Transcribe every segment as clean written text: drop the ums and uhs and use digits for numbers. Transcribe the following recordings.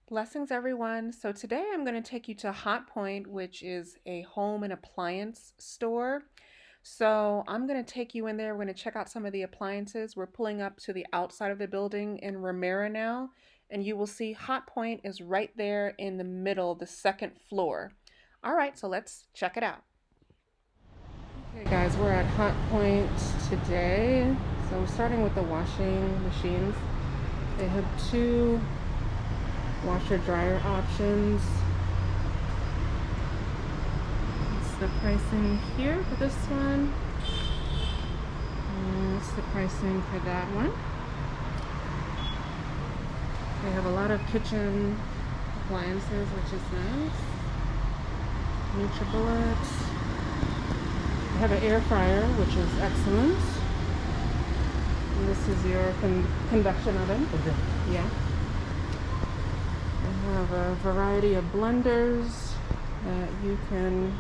Blessings, everyone. So today I'm going to take you to HotPoint, which is a home and appliance store. So I'm going to take you in there. We're going to check out some of the appliances. We're pulling up to the outside of the building in Remera now, and you will see HotPoint is right there in the middle, the second floor. All right, so let's check it out. Okay, guys, we're at HotPoint today. So we're starting with the washing machines. They have two washer dryer options. That's the pricing here for this one. And that's the pricing for that one. They have a lot of kitchen appliances, which is nice. NutriBullet. They have an air fryer, which is excellent. And this is your convection oven. Okay. Yeah. I have a variety of blenders that you can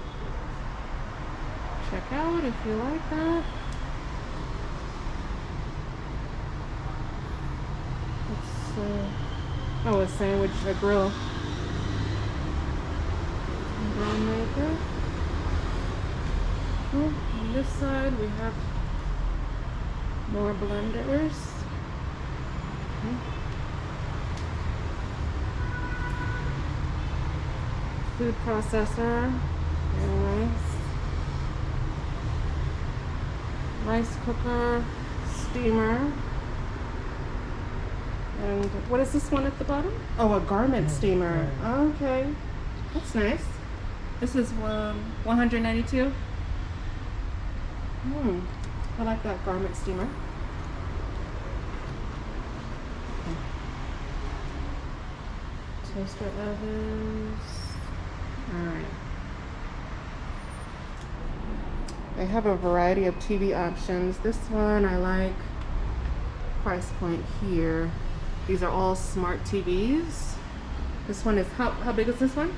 check out if you like that. It's a sandwich, a grill maker. Oh, on this side we have more blenders. Food processor, very nice. Rice cooker, steamer. And what is this one at the bottom? Oh, a garment steamer. Okay, that's nice. This is 192. I like that garment steamer. Toaster ovens. Alright. They have a variety of TV options. This one I like. Price point here. These are all smart TVs. This one is, how big is this one?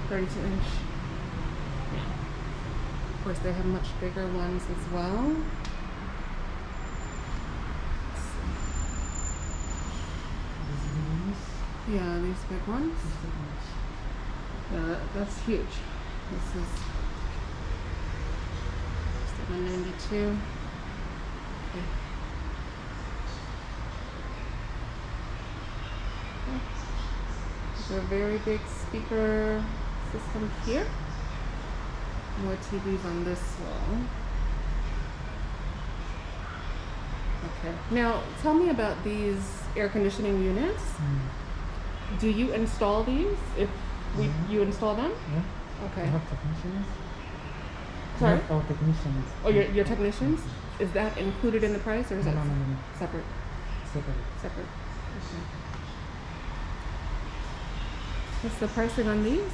32 inch. Yeah. Of course they have much bigger ones as well. Yeah, these big ones. Yeah, that's huge. This is 792. Okay. There's a very big speaker system here. More TVs on this wall. Okay. Now, tell me about these air conditioning units. Do you install these? If you install them? Yeah. Okay. I have technicians. Sorry? Our technicians. Oh, your technicians? Is that included in the price, or is that No. separate? Separate. Separate. Okay. What's the pricing on these? 1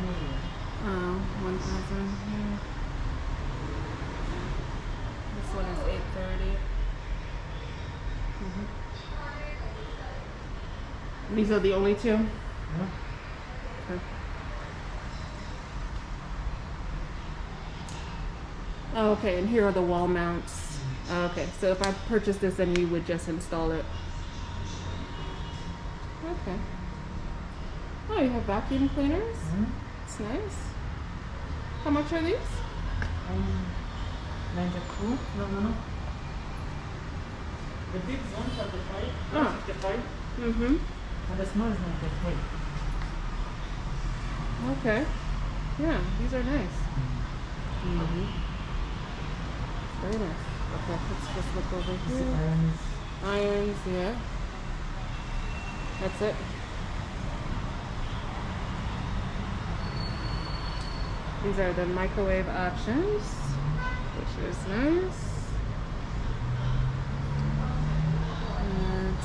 million. 1,000. Yeah. This one is 830. These are the only two? Yeah. Okay. Oh, okay, and here are the wall mounts. Oh, okay, so if I purchase this, then you would just install it. Okay. Oh, you have vacuum cleaners? It's nice. How much are these? 92? No. The big ones are the 5. Oh. 55. Mm-hmm. And the small is 95. Okay. Yeah, these are nice. Very nice. Okay, let's just look over here. Irons, yeah. That's it. These are the microwave options, which is nice. And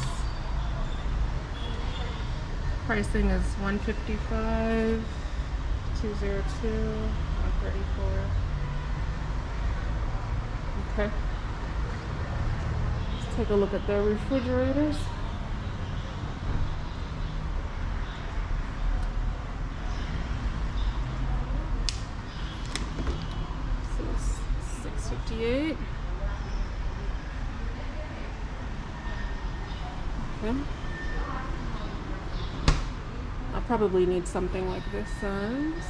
pricing is $155, $202, $134. Okay. Let's take a look at the refrigerators. This is $658. Okay. probably need something like this size.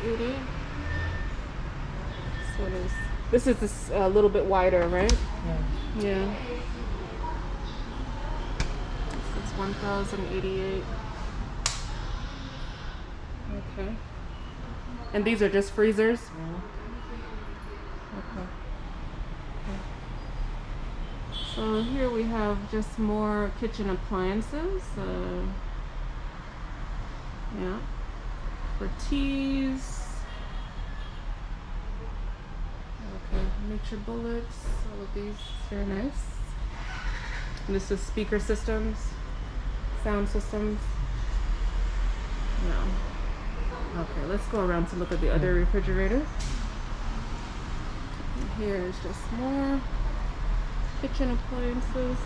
088. So this is a little bit wider, right? Yeah. Yeah. This is 1088. Okay. And these are just freezers? Yeah. Okay. So here we have just more kitchen appliances. Yeah. For teas. Okay. Nature bullets. All of these. Very nice. And this is speaker systems. Sound systems. Yeah. Okay, let's go around to look at the other refrigerator. And here is just more kitchen appliances.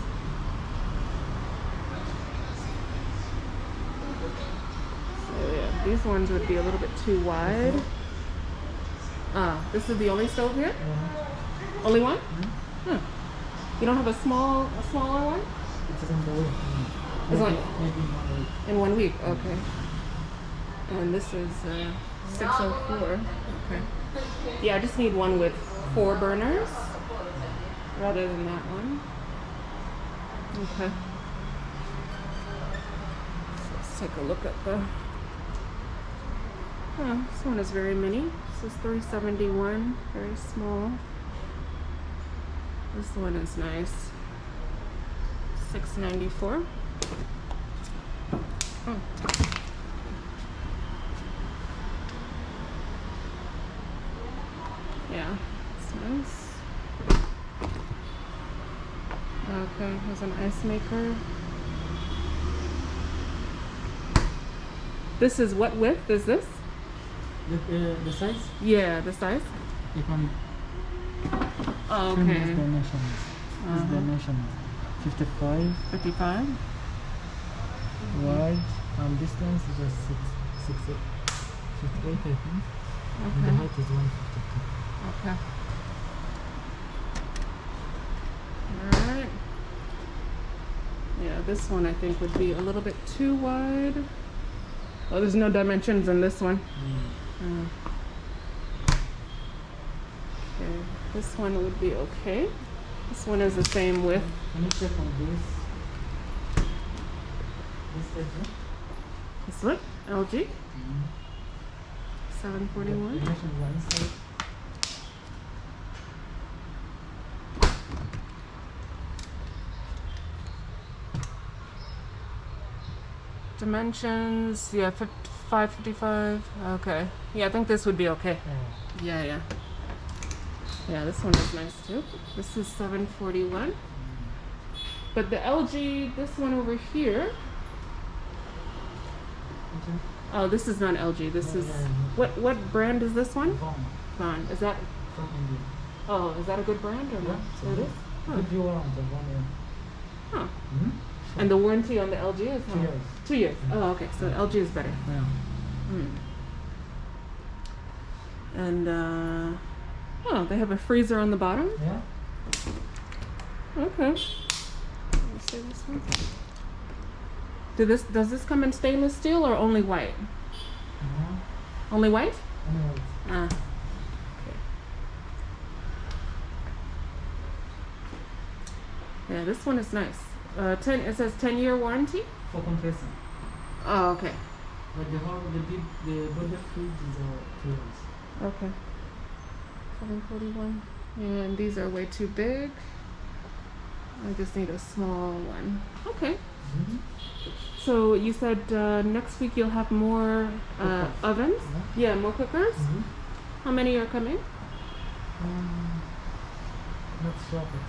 So yeah, these ones would be a little bit too wide. This is the only stove here? Yeah. Only one? Hmm? Huh. You don't have a smaller one? It doesn't go. It's like Maybe in 1 week. Okay. And this is 604. Okay. Yeah, I just need one with 4 burners rather than that one. Okay. So let's take a look at the. Oh, this one is very mini. This is 371, very small. This one is nice. 694. Oh. Yeah, it's nice. Okay, here's an ice maker. This is what width is this? the size? Yeah, the size. You can Oh, trim okay. these dimensions. This dimension 55 55. wide, and distance is just 58 I think. And the Okay. height is 152. Okay. Alright. Yeah, this one I think would be a little bit too wide. Oh, there's no dimensions in this one. Okay, this one would be okay. This one is the same width. Can you check on this? This side, yeah? This one, LG, Mm-hmm. 741. Dimension one side. Dimensions, yeah, 555. Okay. Yeah, I think this would be okay. Yeah. Yeah. Yeah, this one is nice too. This is 741. But the LG, this one over here. Okay. Oh, this is not LG. This is Yeah. what brand is this one? From Vaughn. Is that? India. Oh, is that a good brand or Yeah. not? So It is. Huh. if you want the one year. Huh. Mm-hmm. And the warranty on the LG is how? 2 years. 2 years. Oh, okay. So LG is better. Yeah. Hmm. And oh, they have a freezer on the bottom. Yeah. Okay. Let me see this one. Does this come in stainless steel or only white? Only white? Anyway, Ah. Okay. Yeah, this one is nice. 10. It says 10-year warranty. for compressing. Oh, okay. But the body fridge is 2 years. Okay. 741. And these are way too big. I just need a small one. Okay. Mm-hmm. So you said next week you'll have more Cookers. ovens? Yeah, more cookers? Mm-hmm. How many are coming? Not sure, but